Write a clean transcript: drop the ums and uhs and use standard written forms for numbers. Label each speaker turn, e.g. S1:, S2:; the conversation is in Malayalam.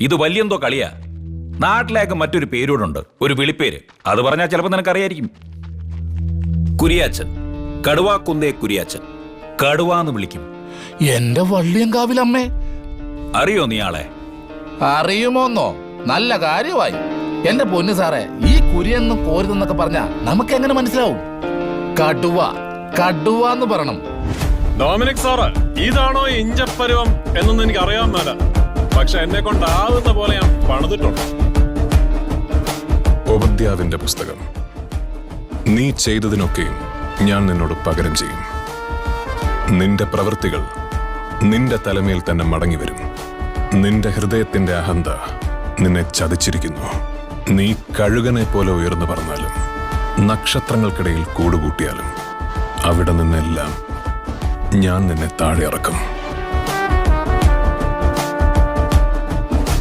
S1: ഇത് വലിയെന്തോ കളിയാ. നാട്ടിലേക്ക് മറ്റൊരു പേരൂടുണ്ട്, ഒരു വിളിപ്പേര്. അത് പറഞ്ഞാൽ ചിലപ്പോൾ നിനക്കറിയായിരിക്കും. കുരിയാച്ചൻ. കടുവാക്കുന്തേ കുരിയാച്ചൻ. കടുവാന്ന് വിളിക്കും.
S2: എന്റെ വള്ളിയങ്കാവിലമ്മേ,
S1: അറിയോ നീ ആളെ?
S2: അറിയുമോന്നോ? നല്ല കാര്യമായി. എന്റെ പൊന്നു സാറേ, ഈ കുരിയെന്നും കോരുതെന്നൊക്കെ പറഞ്ഞാ നമുക്ക് എങ്ങനെ മനസ്സിലാവും? കടുവ കടുവ എന്ന് പറയണം.
S3: ഡൊമിനിക് സാറ്, ഇതാണോ ഇഞ്ചപ്പരുവം എന്നൊന്നും എനിക്ക് അറിയാവുന്നതല്ല. പക്ഷെ എന്നെ കൊണ്ടാവുന്ന പോലെ ഞാൻ പണിതിട്ടുണ്ട്.
S4: ഓബദ്യാവിന്റെ പുസ്തകം. നീ ചെയ്തതിനൊക്കെയും ഞാൻ നിന്നോട് പകരം ചെയ്യും. നിന്റെ പ്രവൃത്തികൾ നിന്റെ തലമേൽ തന്നെ മടങ്ങി വരും. നിന്റെ ഹൃദയത്തിന്റെ അഹന്ത നിന്നെ ചതിച്ചിരിക്കുന്നു. നീ കഴുകനെ പോലെ ഉയർന്നു പറഞ്ഞാലും നക്ഷത്രങ്ങൾക്കിടയിൽ കൂടുകൂട്ടിയാലും അവിടെ നിന്നെല്ലാം ഞാൻ നിന്നെ താഴെ ഇറക്കും.